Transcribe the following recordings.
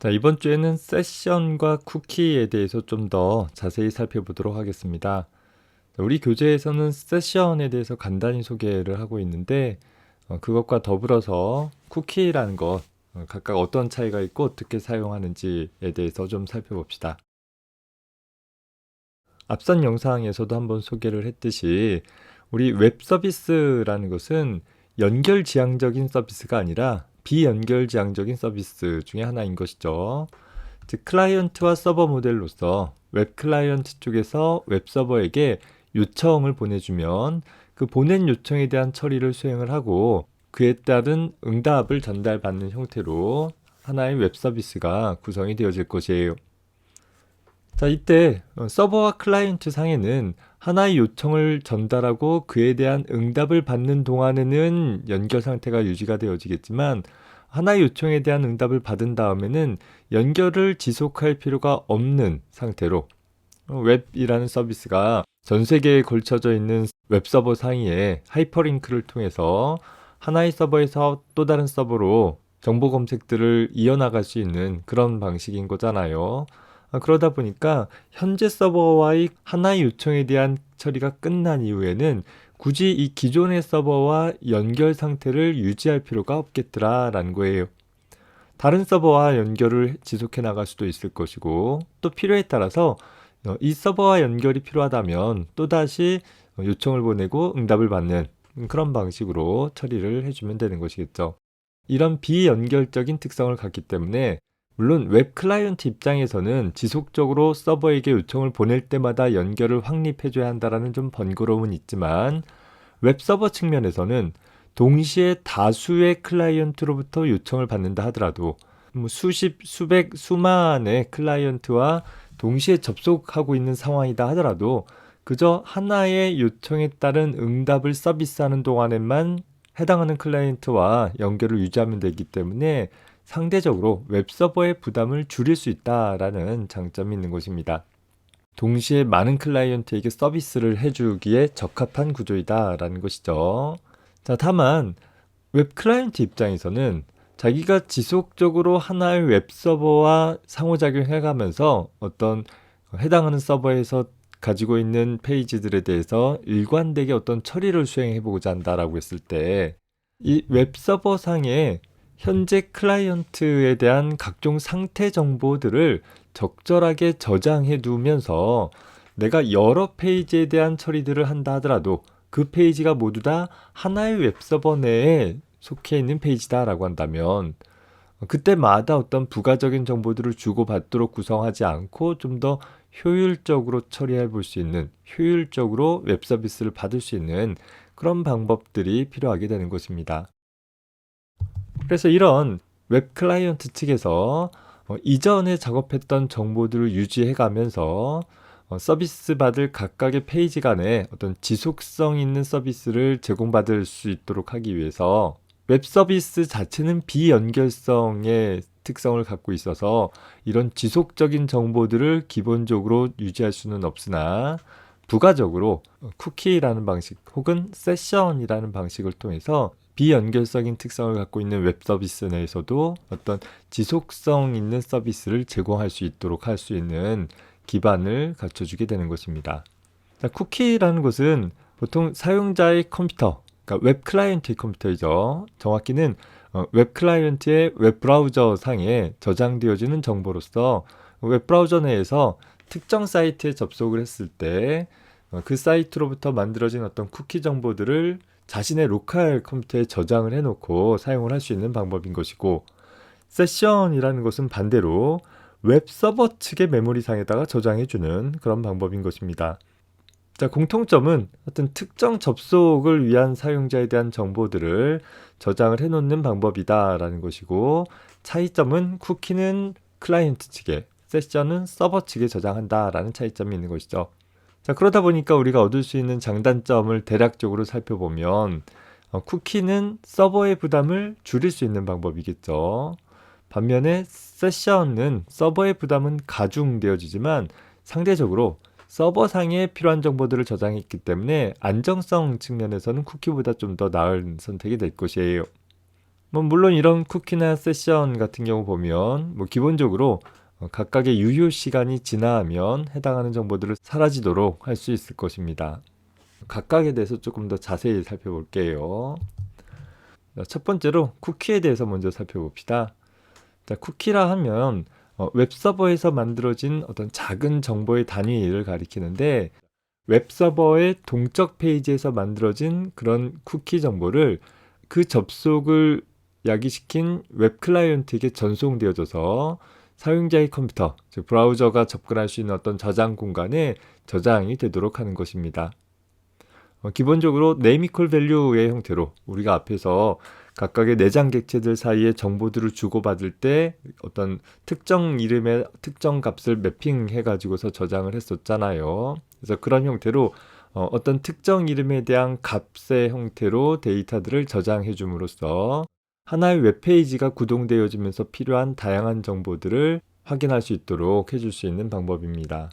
자, 이번 주에는 세션과 쿠키에 대해서 좀 더 자세히 살펴보도록 하겠습니다. 우리 교재에서는 세션에 대해서 간단히 소개를 하고 있는데 그것과 더불어서 쿠키라는 것 각각 어떤 차이가 있고 어떻게 사용하는지에 대해서 좀 살펴봅시다. 앞선 영상에서도 한번 소개를 했듯이 우리 웹 서비스라는 것은 연결지향적인 서비스가 아니라 비연결지향적인 서비스 중에 하나인 것이죠. 즉 클라이언트와 서버 모델로서 웹 클라이언트 쪽에서 웹 서버에게 요청을 보내주면 그 보낸 요청에 대한 처리를 수행을 하고 그에 따른 응답을 전달받는 형태로 하나의 웹 서비스가 구성이 되어질 것이에요. 자, 이때 서버와 클라이언트 상에는 하나의 요청을 전달하고 그에 대한 응답을 받는 동안에는 연결 상태가 유지가 되어지겠지만 하나의 요청에 대한 응답을 받은 다음에는 연결을 지속할 필요가 없는 상태로 웹이라는 서비스가 전 세계에 걸쳐져 있는 웹 서버 상위에 하이퍼링크를 통해서 하나의 서버에서 또 다른 서버로 정보 검색들을 이어나갈 수 있는 그런 방식인 거잖아요. 그러다 보니까 현재 서버와의 하나의 요청에 대한 처리가 끝난 이후에는 굳이 이 기존의 서버와 연결 상태를 유지할 필요가 없겠더라라는 거예요. 다른 서버와 연결을 지속해 나갈 수도 있을 것이고 또 필요에 따라서 이 서버와 연결이 필요하다면 또다시 요청을 보내고 응답을 받는 그런 방식으로 처리를 해주면 되는 것이겠죠. 이런 비연결적인 특성을 갖기 때문에 물론 웹 클라이언트 입장에서는 지속적으로 서버에게 요청을 보낼 때마다 연결을 확립해줘야 한다는 좀 번거로움은 있지만 웹 서버 측면에서는 동시에 다수의 클라이언트로부터 요청을 받는다 하더라도 수십, 수백, 수만의 클라이언트와 동시에 접속하고 있는 상황이다 하더라도 그저 하나의 요청에 따른 응답을 서비스하는 동안에만 해당하는 클라이언트와 연결을 유지하면 되기 때문에 상대적으로 웹서버의 부담을 줄일 수 있다라는 장점이 있는 것입니다. 동시에 많은 클라이언트에게 서비스를 해주기에 적합한 구조이다라는 것이죠. 자, 다만 웹 클라이언트 입장에서는 자기가 지속적으로 하나의 웹서버와 상호작용해가면서 어떤 해당하는 서버에서 가지고 있는 페이지들에 대해서 일관되게 어떤 처리를 수행해보고자 한다라고 했을 때 이 웹서버 상에 현재 클라이언트에 대한 각종 상태 정보들을 적절하게 저장해 두면서 내가 여러 페이지에 대한 처리들을 한다 하더라도 그 페이지가 모두 다 하나의 웹서버 내에 속해 있는 페이지다라고 한다면 그때마다 어떤 부가적인 정보들을 주고받도록 구성하지 않고 좀 더 효율적으로 처리해 볼 수 있는, 효율적으로 웹 서비스를 받을 수 있는 그런 방법들이 필요하게 되는 것입니다. 그래서 이런 웹 클라이언트 측에서 이전에 작업했던 정보들을 유지해 가면서 서비스 받을 각각의 페이지 간에 어떤 지속성 있는 서비스를 제공받을 수 있도록 하기 위해서 웹 서비스 자체는 비연결성의 특성을 갖고 있어서 이런 지속적인 정보들을 기본적으로 유지할 수는 없으나 부가적으로 쿠키라는 방식 혹은 세션이라는 방식을 통해서 비연결성인 특성을 갖고 있는 웹 서비스 내에서도 어떤 지속성 있는 서비스를 제공할 수 있도록 할 수 있는 기반을 갖춰주게 되는 것입니다. 자, 쿠키라는 것은 보통 사용자의 컴퓨터, 그러니까 웹 클라이언트의 컴퓨터이죠. 정확히는 웹 클라이언트의 웹 브라우저 상에 저장되어지는 정보로서 웹 브라우저 내에서 특정 사이트에 접속을 했을 때 그 사이트로부터 만들어진 어떤 쿠키 정보들을 자신의 로컬 컴퓨터에 저장을 해놓고 사용을 할 수 있는 방법인 것이고 세션이라는 것은 반대로 웹 서버 측의 메모리상에다가 저장해주는 그런 방법인 것입니다. 자, 공통점은 어떤 특정 접속을 위한 사용자에 대한 정보들을 저장을 해놓는 방법이다라는 것이고 차이점은 쿠키는 클라이언트 측에, 세션은 서버 측에 저장한다라는 차이점이 있는 것이죠. 자, 그러다 보니까 우리가 얻을 수 있는 장단점을 대략적으로 살펴보면 쿠키는 서버의 부담을 줄일 수 있는 방법이겠죠. 반면에 세션은 서버의 부담은 가중되어지지만 상대적으로 서버상에 필요한 정보들을 저장했기 때문에 안정성 측면에서는 쿠키보다 좀 더 나은 선택이 될 것이에요. 뭐 물론 이런 쿠키나 세션 같은 경우 보면 뭐 기본적으로 각각의 유효 시간이 지나면 해당하는 정보들을 사라지도록 할 수 있을 것입니다. 각각에 대해서 조금 더 자세히 살펴볼게요. 첫 번째로 쿠키에 대해서 먼저 살펴봅시다. 자, 쿠키라 하면 웹서버에서 만들어진 어떤 작은 정보의 단위를 가리키는데, 웹서버의 동적 페이지에서 만들어진 그런 쿠키 정보를 그 접속을 야기시킨 웹 클라이언트에게 전송되어져서 사용자의 컴퓨터, 즉 브라우저가 접근할 수 있는 어떤 저장 공간에 저장이 되도록 하는 것입니다. 기본적으로 네임 이퀄 밸류의 형태로 우리가 앞에서 각각의 내장 객체들 사이에 정보들을 주고받을 때 어떤 특정 이름의 특정 값을 매핑해 가지고서 저장을 했었잖아요. 그래서 그런 형태로 어떤 특정 이름에 대한 값의 형태로 데이터들을 저장해 줌으로써 하나의 웹페이지가 구동되어지면서 필요한 다양한 정보들을 확인할 수 있도록 해줄 수 있는 방법입니다.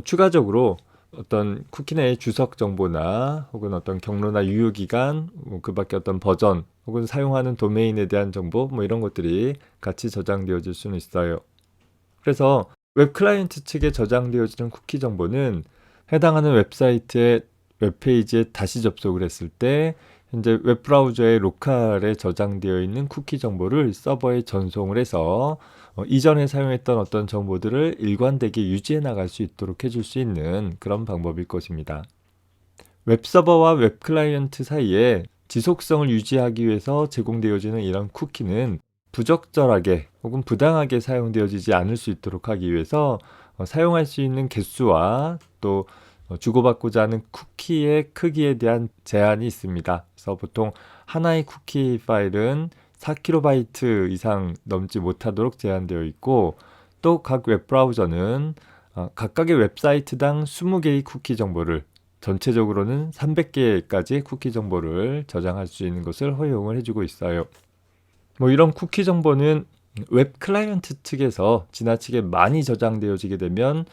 추가적으로 어떤 쿠키 내의 주석 정보나 혹은 어떤 경로나 유효기간, 그 밖에 어떤 버전 혹은 사용하는 도메인에 대한 정보, 이런 것들이 같이 저장되어질 수는 있어요. 그래서 웹 클라이언트 측에 저장되어지는 쿠키 정보는 해당하는 웹사이트의 웹페이지에 다시 접속을 했을 때 현재 웹브라우저의 로컬에 저장되어 있는 쿠키 정보를 서버에 전송을 해서 이전에 사용했던 어떤 정보들을 일관되게 유지해 나갈 수 있도록 해줄 수 있는 그런 방법일 것입니다. 웹서버와 웹클라이언트 사이에 지속성을 유지하기 위해서 제공되어지는 이런 쿠키는 부적절하게 혹은 부당하게 사용되어지지 않을 수 있도록 하기 위해서 사용할 수 있는 개수와 또 주고받고자 하는 쿠키의 크기에 대한 제한이 있습니다. 그래서 보통 하나의 쿠키 파일은 4KB 이상 넘지 못하도록 제한되어 있고, 또 각 웹브라우저는 각각의 웹사이트당 20개의 쿠키 정보를, 전체적으로는 300개까지의 쿠키 정보를 저장할 수 있는 것을 허용을 해주고 있어요. 이런 쿠키 정보는 웹 클라이언트 측에서 지나치게 많이 저장되어지게 되면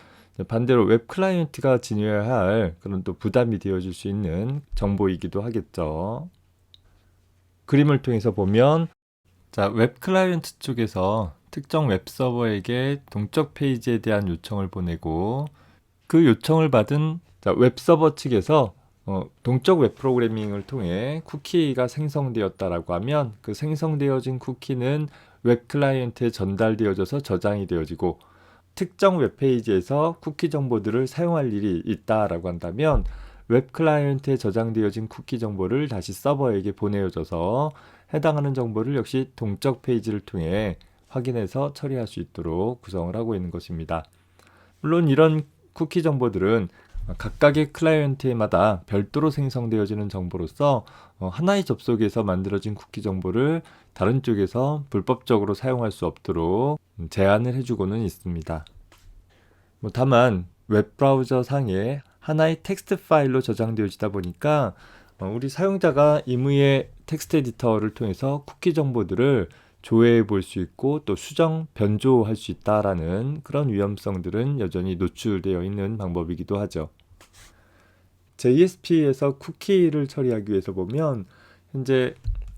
반대로 웹 클라이언트가 지녀야 할 그런 또 부담이 되어질 수 있는 정보이기도 하겠죠. 그림을 통해서 보면, 자, 웹 클라이언트 쪽에서 특정 웹 서버에게 동적 페이지에 대한 요청을 보내고, 그 요청을 받은 웹 서버 측에서 동적 웹 프로그래밍을 통해 쿠키가 생성되었다라고 하면, 그 생성되어진 쿠키는 웹 클라이언트에 전달되어져서 저장이 되어지고, 특정 웹페이지에서 쿠키 정보들을 사용할 일이 있다라고 한다면 웹 클라이언트에 저장되어진 쿠키 정보를 다시 서버에게 보내어줘서 해당하는 정보를 역시 동적 페이지를 통해 확인해서 처리할 수 있도록 구성을 하고 있는 것입니다. 물론 이런 쿠키 정보들은 각각의 클라이언트마다 별도로 생성되어지는 정보로서 하나의 접속에서 만들어진 쿠키 정보를 다른 쪽에서 불법적으로 사용할 수 없도록 제한을 해주고는 있습니다. 다만 웹브라우저 상에 하나의 텍스트 파일로 저장되어지다 보니까 우리 사용자가 임의의 텍스트 에디터를 통해서 쿠키 정보들을 조회해 볼 수 있고 또 수정, 변조할 수 있다라는 그런 위험성들은 여전히 노출되어 있는 방법이기도 하죠. JSP에서 쿠키를 처리하기 위해서 보면 현재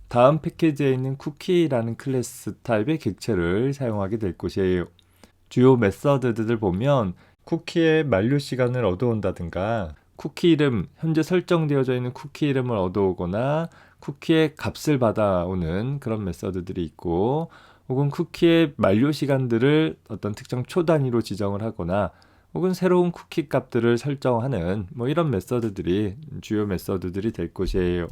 다음 패키지에 있는 쿠키라는 클래스 타입의 객체를 사용하게 될 것이에요. 주요 메서드들을 보면 쿠키의 만료 시간을 얻어온다든가 쿠키 이름, 현재 설정되어져 있는 쿠키 이름을 얻어오거나 쿠키의 값을 받아오는 그런 메서드들이 있고, 혹은 쿠키의 만료 시간들을 어떤 특정 초 단위로 지정을 하거나 혹은 새로운 쿠키 값들을 설정하는 이런 메서드들이 주요 메서드들이 될 것이에요.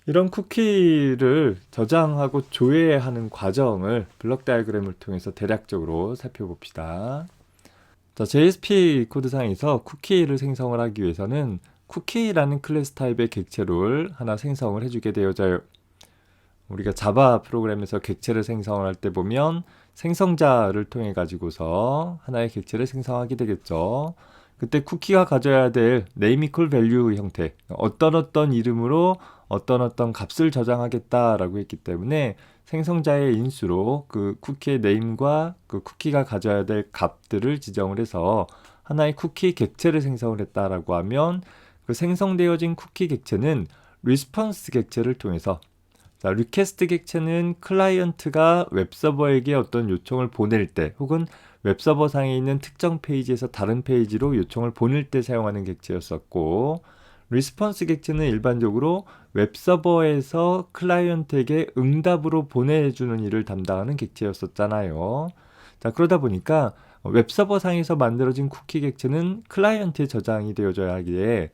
이런 쿠키를 저장하고 조회하는 과정을 블록 다이어그램을 통해서 대략적으로 살펴봅시다. 자, JSP 코드상에서 쿠키를 생성을 하기 위해서는 쿠키라는 클래스 타입의 객체를 하나 생성을 해주게 되어져요. 우리가 자바 프로그램에서 객체를 생성을 할 때 보면 생성자를 통해 가지고서 하나의 객체를 생성하게 되겠죠. 그때 쿠키가 가져야 될 네임 이퀄 밸류 형태, 어떤 이름으로 어떤 값을 저장하겠다라고 했기 때문에 생성자의 인수로 그 쿠키의 네임과 그 쿠키가 가져야 될 값들을 지정을 해서 하나의 쿠키 객체를 생성을 했다라고 하면 그 생성되어진 쿠키 객체는 리스폰스 객체를 통해서 자, 리퀘스트 객체는 클라이언트가 웹서버에게 어떤 요청을 보낼 때 혹은 웹서버 상에 있는 특정 페이지에서 다른 페이지로 요청을 보낼 때 사용하는 객체였었고, 리스폰스 객체는 일반적으로 웹서버에서 클라이언트에게 응답으로 보내주는 일을 담당하는 객체였었잖아요. 자, 그러다 보니까 웹서버 상에서 만들어진 쿠키 객체는 클라이언트에 저장이 되어져야 하기에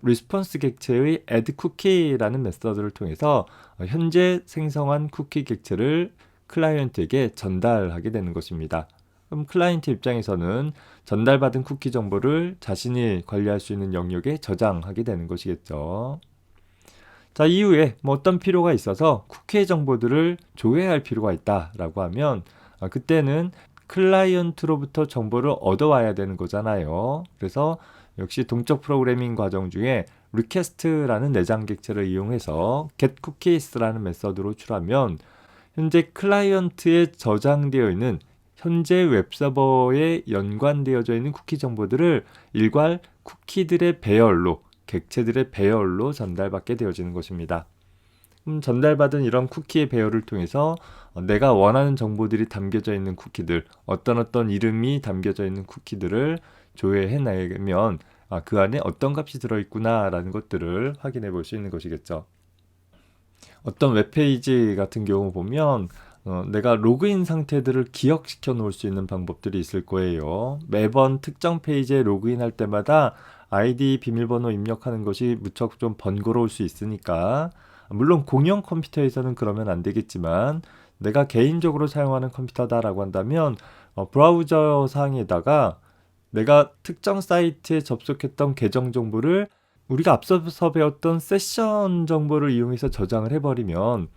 리스폰스 객체의 add cookie라는 메서드를 통해서 현재 생성한 쿠키 객체를 클라이언트에게 전달하게 되는 것입니다. 그럼 클라이언트 입장에서는 전달받은 쿠키 정보를 자신이 관리할 수 있는 영역에 저장하게 되는 것이겠죠. 자, 이후에 어떤 필요가 있어서 쿠키의 정보들을 조회할 필요가 있다라고 하면 그때는 클라이언트로부터 정보를 얻어와야 되는 거잖아요. 그래서 역시 동적 프로그래밍 과정 중에 request라는 내장 객체를 이용해서 getCookies라는 메서드로 출하면 현재 클라이언트에 저장되어 있는 현재 웹서버에 연관되어져 있는 쿠키 정보들을 일괄 쿠키들의 배열로, 객체들의 배열로 전달받게 되어지는 것입니다. 전달받은 이런 쿠키의 배열을 통해서 내가 원하는 정보들이 담겨져 있는 쿠키들, 어떤 이름이 담겨져 있는 쿠키들을 조회해내면 그 안에 어떤 값이 들어있구나 라는 것들을 확인해 볼 수 있는 것이겠죠. 어떤 웹페이지 같은 경우 보면 내가 로그인 상태들을 기억시켜 놓을 수 있는 방법들이 있을 거예요. 매번 특정 페이지에 로그인할 때마다 아이디 비밀번호 입력하는 것이 무척 좀 번거로울 수 있으니까, 물론 공용 컴퓨터에서는 그러면 안 되겠지만 내가 개인적으로 사용하는 컴퓨터다라고 한다면 브라우저 상에다가 내가 특정 사이트에 접속했던 계정 정보를 우리가 앞서서 배웠던 세션 정보를 이용해서 저장을 해버리면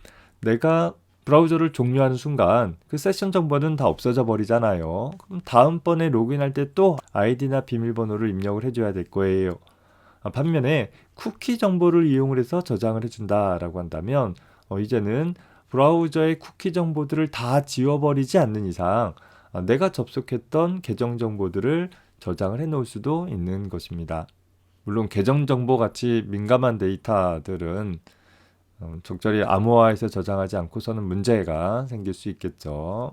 내가 브라우저를 종료하는 순간 그 세션 정보는 다 없어져 버리잖아요. 그럼 다음번에 로그인할 때 또 아이디나 비밀번호를 입력을 해줘야 될 거예요. 반면에 쿠키 정보를 이용을 해서 저장을 해준다라고 한다면 이제는 브라우저의 쿠키 정보들을 다 지워버리지 않는 이상 내가 접속했던 계정 정보들을 저장을 해 놓을 수도 있는 것입니다. 물론 계정 정보 같이 민감한 데이터들은 적절히 암호화해서 저장하지 않고서는 문제가 생길 수 있겠죠.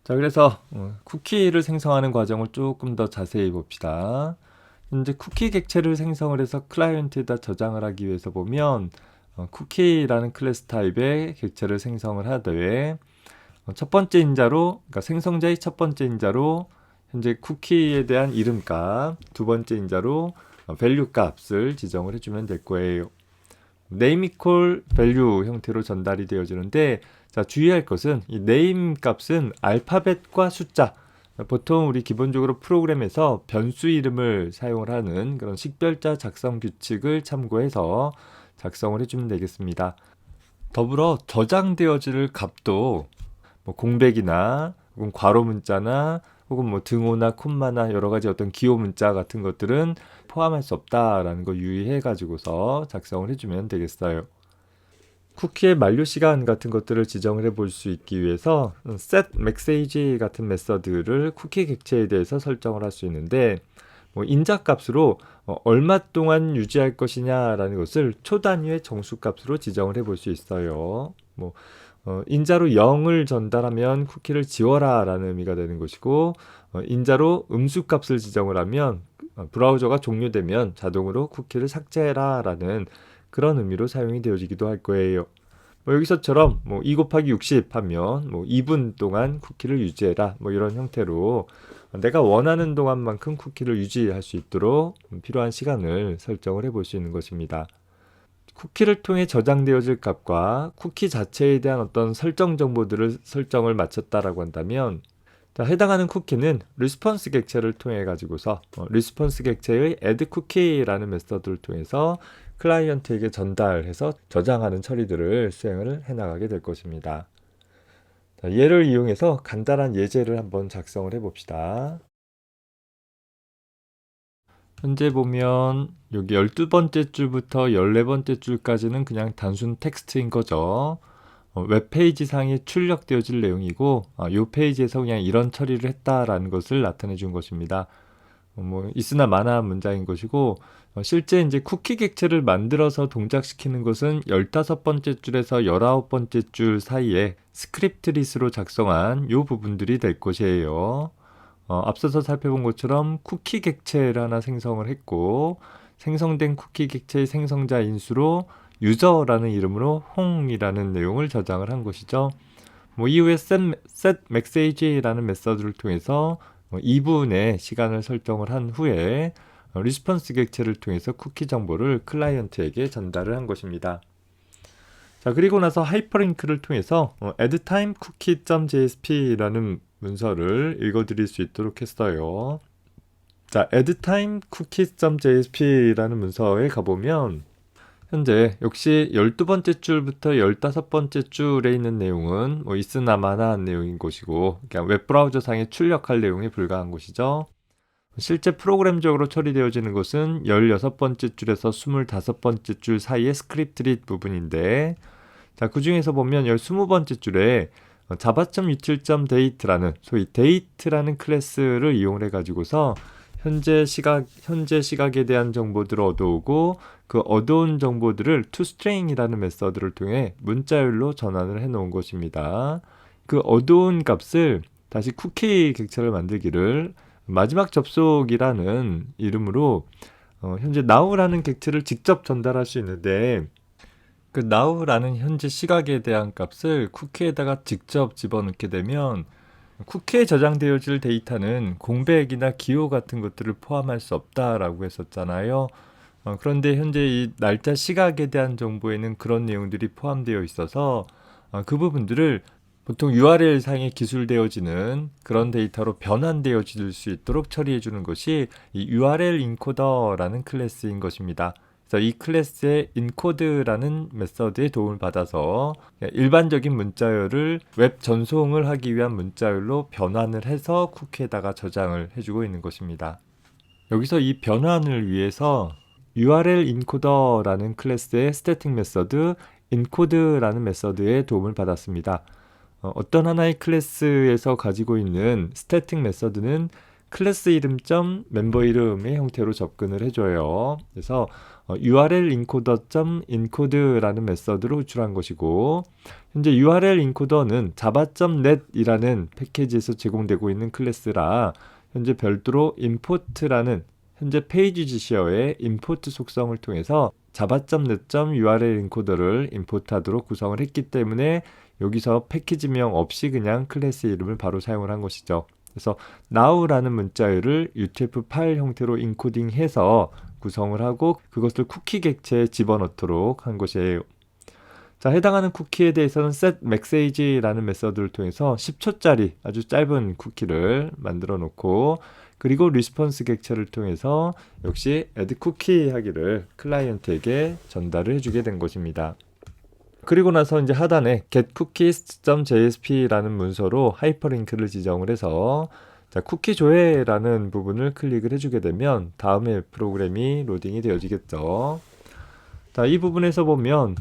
자, 그래서 쿠키를 생성하는 과정을 조금 더 자세히 봅시다. 현재 쿠키 객체를 생성을 해서 클라이언트에다 저장을 하기 위해서 보면 쿠키라는 클래스 타입의 객체를 생성을 하되 첫 번째 인자로, 그러니까 생성자의 첫 번째 인자로 현재 쿠키에 대한 이름값, 두 번째 인자로 value 값을 지정을 해주면 될 거예요. name equal value 형태로 전달이 되어지는데, 자, 주의할 것은 이 name 값은 알파벳과 숫자, 보통 우리 기본적으로 프로그램에서 변수 이름을 사용을 하는 그런 식별자 작성 규칙을 참고해서 작성을 해주면 되겠습니다. 더불어 저장되어질 값도 공백이나 혹은 괄호 문자나 혹은 등호나 콤마나 여러 가지 어떤 기호 문자 같은 것들은 포함할 수 없다라는 거 유의해 가지고서 작성을 해주면 되겠어요. 쿠키의 만료 시간 같은 것들을 지정을 해 볼 수 있기 위해서 set maxage 같은 메서드를 쿠키 객체에 대해서 설정을 할 수 있는데, 인자 값으로 얼마 동안 유지할 것이냐라는 것을 초 단위의 정수 값으로 지정을 해 볼 수 있어요. 인자로 0을 전달하면 쿠키를 지워라 라는 의미가 되는 것이고, 인자로 음수 값을 지정을 하면 브라우저가 종료되면 자동으로 쿠키를 삭제해라 라는 그런 의미로 사용이 되어지기도 할 거예요. 여기서처럼 2 곱하기 60 하면 2분 동안 쿠키를 유지해라 이런 형태로 내가 원하는 동안만큼 쿠키를 유지할 수 있도록 필요한 시간을 설정을 해볼 수 있는 것입니다. 쿠키를 통해 저장되어질 값과 쿠키 자체에 대한 어떤 설정 정보들을 설정을 마쳤다라고 한다면, 자, 해당하는 쿠키는 리스폰스 객체를 통해 가지고서 리스폰스 객체의 add cookie라는 메서드를 통해서 클라이언트에게 전달해서 저장하는 처리들을 수행을 해나가게 될 것입니다. 자, 얘를 이용해서 간단한 예제를 한번 작성을 해봅시다. 현재 보면 여기 12번째 줄부터 14번째 줄까지는 그냥 단순 텍스트인 거죠. 웹페이지 상에 출력되어질 내용이고 이 페이지에서 그냥 이런 처리를 했다라는 것을 나타내 준 것입니다. 뭐 있으나 마나 문장인 것이고 실제 이제 쿠키 객체를 만들어서 동작시키는 것은 15번째 줄에서 19번째 줄 사이에 스크립트릿으로 작성한 요 부분들이 될 것이에요. 앞서서 살펴본 것처럼 쿠키 객체를 하나 생성을 했고 생성된 쿠키 객체의 생성자 인수로 유저라는 이름으로 홍이라는 내용을 저장을 한 것이죠. 뭐 이후에 setMessage라는 메서드를 통해서 2분의 시간을 설정을 한 후에 리스폰스 객체를 통해서 쿠키 정보를 클라이언트에게 전달을 한 것입니다. 자, 그리고 나서 하이퍼링크를 통해서 addTime cookie.jsp라는 문서를 읽어드릴 수 있도록 했어요. 자, addTime cookies.jsp라는 문서에 가보면 현재 역시 12번째 줄부터 15번째 줄에 있는 내용은 뭐 있으나 마나한 내용인 것이고 그냥 웹브라우저상에 출력할 내용에 불과한 것이죠. 실제 프로그램적으로 처리되어지는 것은 16번째 줄에서 25번째 줄 사이의 스크립트릿 부분인데 자, 그 중에서 보면 20번째 줄에 java.util.date라는 소위 date라는 클래스를 이용을 해가지고서 현재 시각에 대한 정보들을 얻어오고 그 얻어온 정보들을 toString이라는 메서드를 통해 문자열로 전환을 해 놓은 것입니다. 그 얻어온 값을 다시 쿠키 객체를 만들기를 마지막 접속이라는 이름으로 현재 now라는 객체를 직접 전달할 수 있는데 그 now라는 현재 시각에 대한 값을 쿠키에다가 직접 집어넣게 되면 쿠키에 저장되어질 데이터는 공백이나 기호 같은 것들을 포함할 수 없다라고 했었잖아요. 그런데 현재 이 날짜 시각에 대한 정보에는 그런 내용들이 포함되어 있어서 그 부분들을 보통 URL 상에 기술되어지는 그런 데이터로 변환되어질 수 있도록 처리해 주는 것이 이 URL 인코더라는 클래스인 것입니다. 그래서 이 클래스의 인코드라는 메서드의 도움을 받아서 일반적인 문자열을 웹 전송을 하기 위한 문자열로 변환을 해서 쿠키에다가 저장을 해주고 있는 것입니다. 여기서 이 변환을 위해서 URL 인코더라는 클래스의 스태틱 메서드 인코드라는 메서드의 도움을 받았습니다. 어떤 하나의 클래스에서 가지고 있는 스태틱 메서드는 클래스 이름.점 멤버 이름의 형태로 접근을 해줘요. 그래서 URL encoder.encode라는 메서드로 호출한 것이고 현재 URL encoder는 java.net이라는 패키지에서 제공되고 있는 클래스라 현재 별도로 import라는 현재 페이지지시어의 import 속성을 통해서 java.net.url encoder를 임포트하도록 구성을 했기 때문에 여기서 패키지명 없이 그냥 클래스 이름을 바로 사용을 한 것이죠. 그래서 now라는 문자열을 UTF-8 형태로 인코딩해서 구성을 하고 그것을 쿠키 객체에 집어넣도록 한 것이에요. 자, 해당하는 쿠키에 대해서는 setMessage라는 메서드를 통해서 10초짜리 아주 짧은 쿠키를 만들어 놓고 그리고 리스폰스 객체를 통해서 역시 addCookie 하기를 클라이언트에게 전달을 해주게 된 것입니다. 그리고 나서 이제 하단에 getcookies.jsp라는 문서로 하이퍼링크를 지정을 해서 자, 쿠키 조회라는 부분을 클릭을 해주게 되면 다음에 프로그램이 로딩이 되어지겠죠. 자, 이 부분에서 보면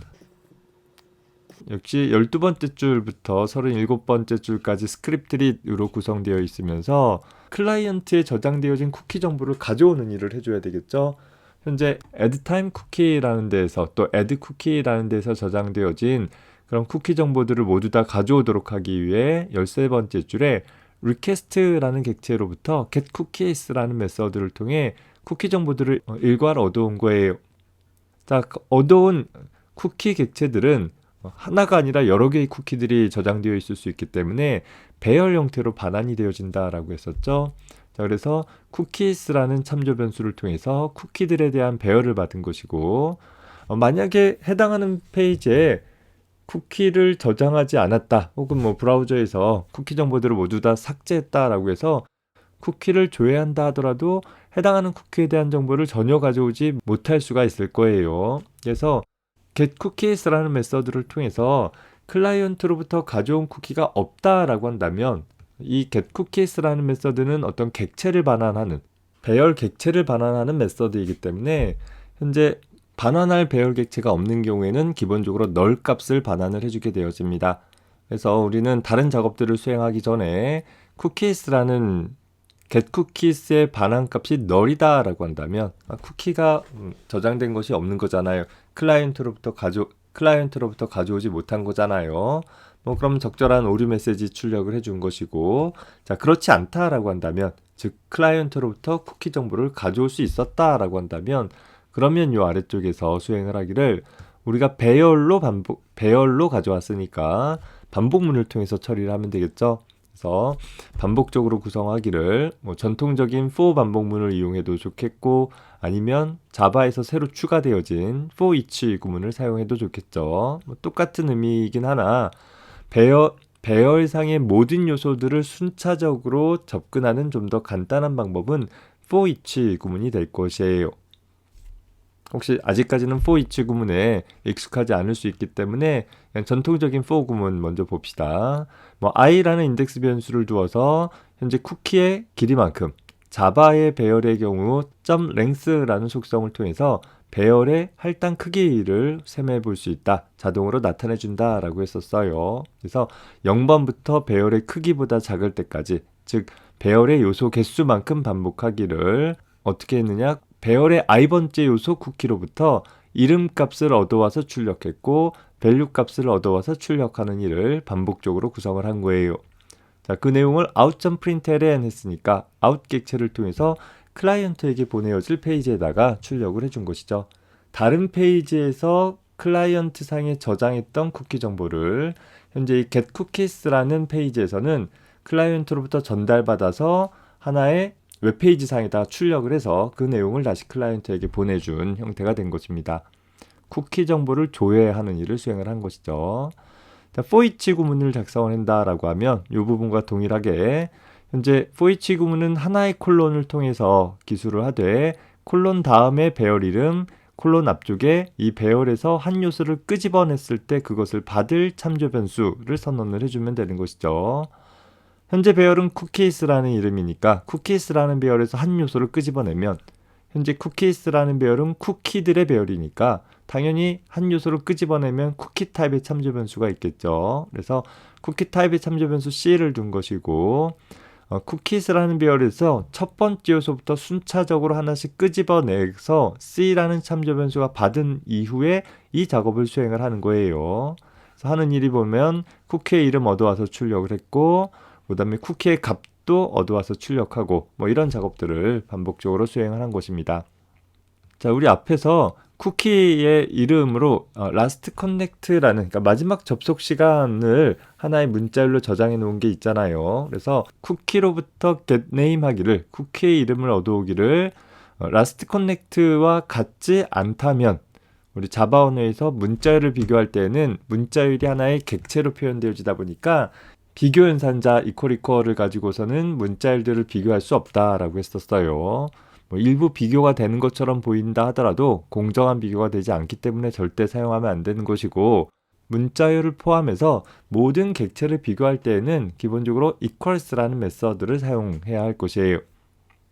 역시 12번째 줄부터 37번째 줄까지 스크립트릿으로 구성되어 있으면서 클라이언트에 저장되어진 쿠키 정보를 가져오는 일을 해줘야 되겠죠. 현재 addTime cookie라는 데에서 또 addCookie라는 데서 저장되어진 그런 쿠키 정보들을 모두 다 가져오도록 하기 위해 13번째 줄에 request라는 객체로부터 getCookies라는 메서드를 통해 쿠키 정보들을 일괄 얻어온 거예요. 자, 얻어온 쿠키 객체들은 하나가 아니라 여러 개의 쿠키들이 저장되어 있을 수 있기 때문에 배열 형태로 반환이 되어진다라고 했었죠. 자, 그래서 cookies라는 참조 변수를 통해서 쿠키들에 대한 배열을 받은 것이고 만약에 해당하는 페이지에 쿠키를 저장하지 않았다 혹은 뭐 브라우저에서 쿠키 정보들을 모두 다 삭제했다라고 해서 쿠키를 조회한다 하더라도 해당하는 쿠키에 대한 정보를 전혀 가져오지 못할 수가 있을 거예요. 그래서 getCookies라는 메서드를 통해서 클라이언트로부터 가져온 쿠키가 없다라고 한다면 이 getCookies라는 메서드는 어떤 객체를 반환하는 배열 객체를 반환하는 메서드이기 때문에 현재 반환할 배열 객체가 없는 경우에는 기본적으로 null 값을 반환을 해주게 되어집니다. 그래서 우리는 다른 작업들을 수행하기 전에 cookies라는 getCookies의 반환값이 널이다 라고 한다면 쿠키가 저장된 것이 없는 거잖아요. 클라이언트로부터 가져오지 못한 거잖아요. 그럼 적절한 오류 메시지 출력을 해준 것이고, 자, 그렇지 않다라고 한다면, 즉 클라이언트로부터 쿠키 정보를 가져올 수 있었다라고 한다면, 그러면 요 아래쪽에서 수행을 하기를 우리가 배열로 가져왔으니까 반복문을 통해서 처리를 하면 되겠죠. 그래서 반복적으로 구성하기를 전통적인 for 반복문을 이용해도 좋겠고, 아니면 자바에서 새로 추가되어진 for each 구문을 사용해도 좋겠죠. 똑같은 의미이긴 하나 배열상의 모든 요소들을 순차적으로 접근하는 좀 더 간단한 방법은 for each 구문이 될 것이에요. 혹시 아직까지는 for each 구문에 익숙하지 않을 수 있기 때문에 그냥 전통적인 for 구문 먼저 봅시다. i라는 인덱스 변수를 두어서 현재 쿠키의 길이만큼, 자바의 배열의 경우 .length라는 속성을 통해서 배열의 할당 크기를 셈해 볼 수 있다. 자동으로 나타내 준다 라고 했었어요. 그래서 0번부터 배열의 크기보다 작을 때까지, 즉 배열의 요소 개수만큼 반복하기를 어떻게 했느냐? 배열의 i번째 요소 쿠키로부터 이름 값을 얻어와서 출력했고 밸류 값을 얻어와서 출력하는 일을 반복적으로 구성을 한 거예요. 자, 그 내용을 out.println 했으니까 out 객체를 통해서 클라이언트에게 보내어질 페이지에다가 출력을 해준 것이죠. 다른 페이지에서 클라이언트 상에 저장했던 쿠키 정보를 현재 이 getCookies라는 페이지에서는 클라이언트로부터 전달받아서 하나의 웹페이지 상에다 출력을 해서 그 내용을 다시 클라이언트에게 보내준 형태가 된 것입니다. 쿠키 정보를 조회하는 일을 수행을 한 것이죠. 자, for each 구문을 작성을 한다라고 하면 이 부분과 동일하게 현재 for each 구문은 하나의 콜론을 통해서 기술을 하되 콜론 다음에 배열 이름, 콜론 앞쪽에 이 배열에서 한 요소를 끄집어냈을 때 그것을 받을 참조 변수를 선언을 해주면 되는 것이죠. 현재 배열은 cookies라는 이름이니까 cookies라는 배열에서 한 요소를 끄집어내면 현재 cookies라는 배열은 쿠키들의 배열이니까 당연히 한 요소를 끄집어내면 쿠키 타입의 참조 변수가 있겠죠. 그래서 쿠키 타입의 참조 변수 C를 둔 것이고 cookies라는 배열에서 첫 번째 요소부터 순차적으로 하나씩 끄집어내서 C라는 참조 변수가 받은 이후에 이 작업을 수행을 하는 거예요. 그래서 하는 일이 보면 쿠키의 이름 얻어와서 출력을 했고 그 다음에 쿠키의 값도 얻어와서 출력하고 이런 작업들을 반복적으로 수행을 한 것입니다. 자, 우리 앞에서 쿠키의 이름으로 last connect라는, 그러니까 마지막 접속 시간을 하나의 문자열로 저장해 놓은 게 있잖아요. 그래서 쿠키로부터 getName 하기를, 쿠키의 이름을 얻어오기를 last connect와 같지 않다면 우리 자바 언어에서 문자열을 비교할 때는 문자열이 하나의 객체로 표현되어지다 보니까 비교 연산자 이퀄을 가지고서는 문자열들을 비교할 수 없다라고 했었어요. 일부 비교가 되는 것처럼 보인다 하더라도 공정한 비교가 되지 않기 때문에 절대 사용하면 안 되는 것이고, 문자열을 포함해서 모든 객체를 비교할 때에는 기본적으로 equals라는 메서드를 사용해야 할 것이에요.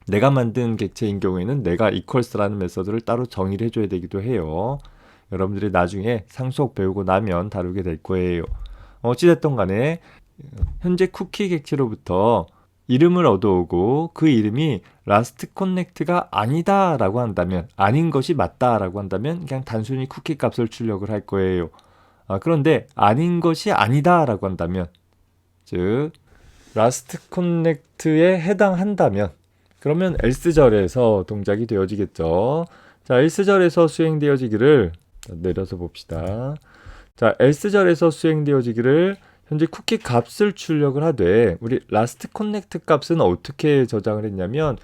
내가 만든 객체인 경우에는 내가 equals라는 메서드를 따로 정의를 해줘야 되기도 해요. 여러분들이 나중에 상속 배우고 나면 다루게 될 거예요. 어찌됐든 간에 현재 쿠키 객체로부터 이름을 얻어오고 그 이름이 last connect가 아니다 라고 한다면, 아닌 것이 맞다 라고 한다면 그냥 단순히 쿠키 값을 출력을 할 거예요. 그런데 아닌 것이 아니다 라고 한다면, 즉 last connect에 해당한다면 그러면 else절에서 동작이 되어지겠죠. 자, else절에서 수행되어지기를 내려서 봅시다. 자, else절에서 수행되어지기를 현재 쿠키 값을 출력을 하되 우리 last connect 값은 어떻게 저장을 했냐면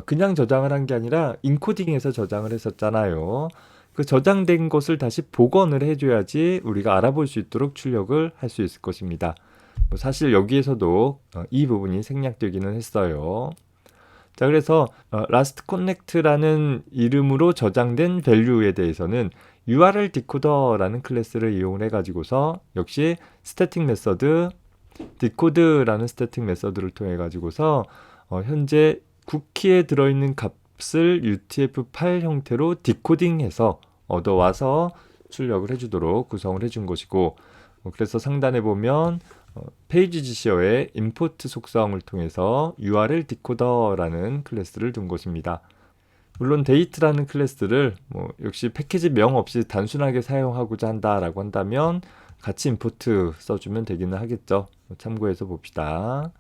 그냥 저장을 한 게 아니라 인코딩해서 저장을 했었잖아요. 그 저장된 것을 다시 복원을 해줘야지 우리가 알아볼 수 있도록 출력을 할 수 있을 것입니다. 사실 여기에서도 이 부분이 생략되기는 했어요. 자, 그래서 last connect라는 이름으로 저장된 value에 대해서는 URL 디코더라는 클래스를 이용을 해가지고서 역시 스태틱 메서드 디코드라는 스태틱 메서드를 통해 가지고서 현재 쿠키에 들어있는 값을 UTF-8 형태로 디코딩해서 얻어와서 출력을 해주도록 구성을 해준 것이고, 그래서 상단에 보면 페이지 지시어의 임포트 속성을 통해서 URL 디코더라는 클래스를 둔 것입니다. 물론 date라는 클래스를 역시 패키지명 없이 단순하게 사용하고자 한다라고 한다면 같이 임포트 써주면 되기는 하겠죠. 참고해서 봅시다.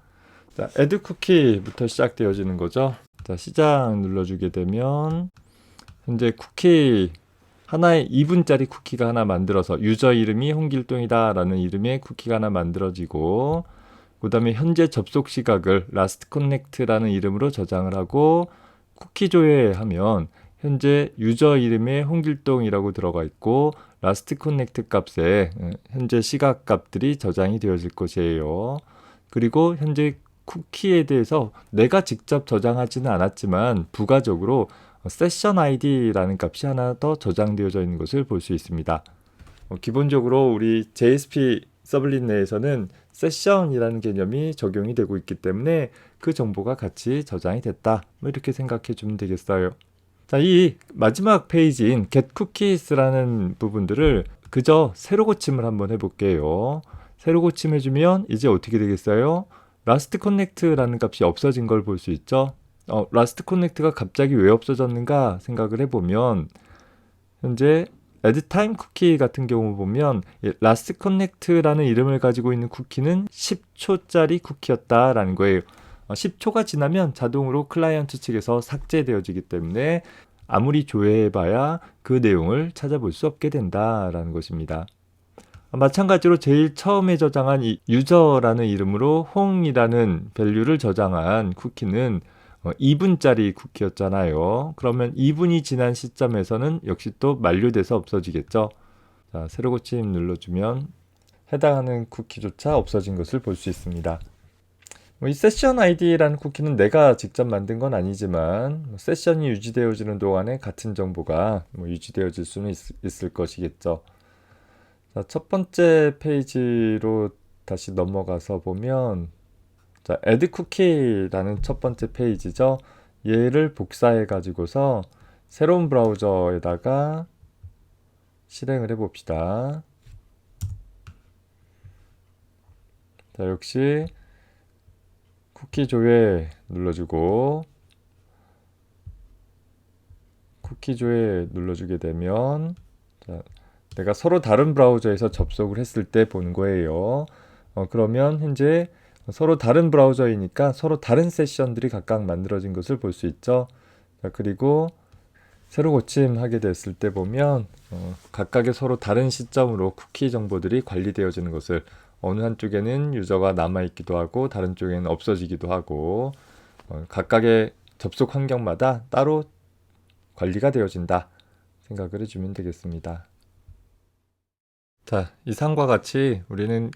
자, add cookie부터 시작되어지는 거죠. 자, 시작 눌러주게 되면 현재 쿠키 하나의 2분짜리 쿠키가 하나 만들어서 유저 이름이 홍길동이다 라는 이름의 쿠키가 하나 만들어지고, 그 다음에 현재 접속 시각을 last connect라는 이름으로 저장을 하고 쿠키 조회하면 현재 유저 이름에 홍길동이라고 들어가 있고 last connect 값에 현재 시각 값들이 저장이 되어질 것이에요. 그리고 현재 쿠키에 대해서 내가 직접 저장하지는 않았지만 부가적으로 세션 ID라는 값이 하나 더 저장되어져 있는 것을 볼 수 있습니다. 기본적으로 우리 JSP 서블릿 내에서는 세션이라는 개념이 적용이 되고 있기 때문에 그 정보가 같이 저장이 됐다, 이렇게 생각해 주면 되겠어요. 자, 이 마지막 페이지인 get cookies라는 부분들을 그저 세로 고침을 한번 해볼게요. 세로 고침해주면 이제 어떻게 되겠어요? last connect라는 값이 없어진 걸 볼 수 있죠. last connect가 갑자기 왜 없어졌는가 생각을 해보면 현재 add time cookie 같은 경우 보면 last connect라는 이름을 가지고 있는 쿠키는 10초짜리 쿠키였다라는 거예요. 10초가 지나면 자동으로 클라이언트 측에서 삭제되어지기 때문에 아무리 조회해봐야 그 내용을 찾아볼 수 없게 된다라는 것입니다. 마찬가지로 제일 처음에 저장한 이 유저라는 이름으로 홍이라는 밸류를 저장한 쿠키는 2분짜리 쿠키였잖아요. 그러면 2분이 지난 시점에서는 역시 또 만료돼서 없어지겠죠. 자, 세로 고침 눌러주면 해당하는 쿠키조차 없어진 것을 볼 수 있습니다. 이 세션 ID라는 쿠키는 내가 직접 만든 건 아니지만 세션이 유지되어지는 동안에 같은 정보가 유지되어질 수는 있을 것이겠죠. 자, 첫 번째 페이지로 다시 넘어가서 보면 자, add cookie라는 첫 번째 페이지죠. 얘를 복사해 가지고서 새로운 브라우저에다가 실행을 해 봅시다. 자, 역시 쿠키 조회 눌러주고 쿠키 조회 눌러주게 되면 자, 내가 서로 다른 브라우저에서 접속을 했을 때 보는 거예요. 그러면 현재 서로 다른 브라우저이니까 서로 다른 세션들이 각각 만들어진 것을 볼 수 있죠. 자, 그리고 새로 고침하게 됐을 때 보면 각각의 서로 다른 시점으로 쿠키 정보들이 관리되어지는 것을, 어느 한쪽에는 유저가 남아있기도 하고 다른 쪽에는 없어지기도 하고 각각의 접속 환경마다 따로 관리가 되어진다 생각을 해주면 되겠습니다. 자, 이상과 같이 우리는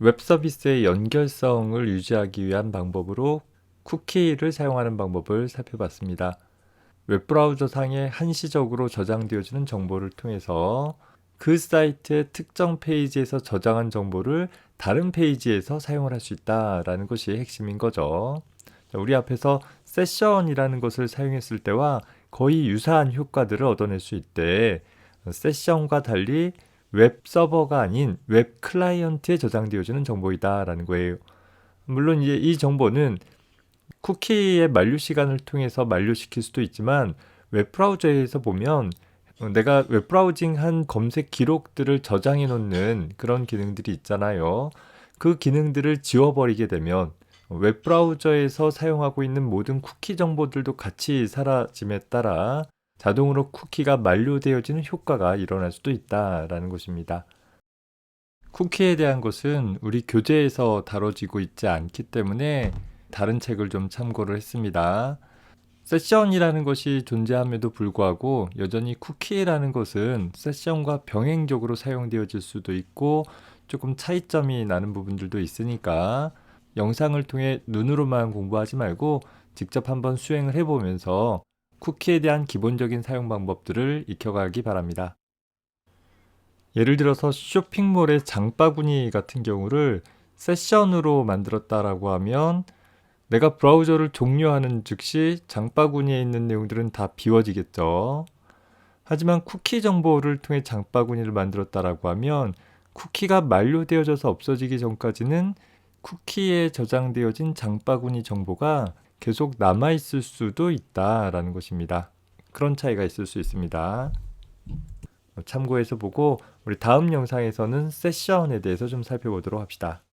웹 서비스의 연결성을 유지하기 위한 방법으로 쿠키를 사용하는 방법을 살펴봤습니다. 웹브라우저 상에 한시적으로 저장되어지는 정보를 통해서 그 사이트의 특정 페이지에서 저장한 정보를 다른 페이지에서 사용을 할 수 있다라는 것이 핵심인 거죠. 자, 우리 앞에서 세션이라는 것을 사용했을 때와 거의 유사한 효과들을 얻어낼 수 있대. 세션과 달리 웹 서버가 아닌 웹 클라이언트에 저장되어지는 정보이다라는 거예요. 물론 이제 이 정보는 쿠키의 만료 시간을 통해서 만료시킬 수도 있지만 웹 브라우저에서 보면 내가 웹 브라우징한 검색 기록들을 저장해 놓는 그런 기능들이 있잖아요. 그 기능들을 지워버리게 되면 웹 브라우저에서 사용하고 있는 모든 쿠키 정보들도 같이 사라짐에 따라 자동으로 쿠키가 만료되어지는 효과가 일어날 수도 있다라는 것입니다. 쿠키에 대한 것은 우리 교재에서 다뤄지고 있지 않기 때문에 다른 책을 좀 참고를 했습니다. 세션이라는 것이 존재함에도 불구하고 여전히 쿠키라는 것은 세션과 병행적으로 사용되어질 수도 있고 조금 차이점이 나는 부분들도 있으니까 영상을 통해 눈으로만 공부하지 말고 직접 한번 수행을 해보면서 쿠키에 대한 기본적인 사용 방법들을 익혀가기 바랍니다. 예를 들어서 쇼핑몰의 장바구니 같은 경우를 세션으로 만들었다라고 하면 내가 브라우저를 종료하는 즉시 장바구니에 있는 내용들은 다 비워지겠죠. 하지만 쿠키 정보를 통해 장바구니를 만들었다라고 하면 쿠키가 만료되어져서 없어지기 전까지는 쿠키에 저장되어진 장바구니 정보가 계속 남아있을 수도 있다라는 것입니다. 그런 차이가 있을 수 있습니다. 참고해서 보고 우리 다음 영상에서는 세션에 대해서 좀 살펴보도록 합시다.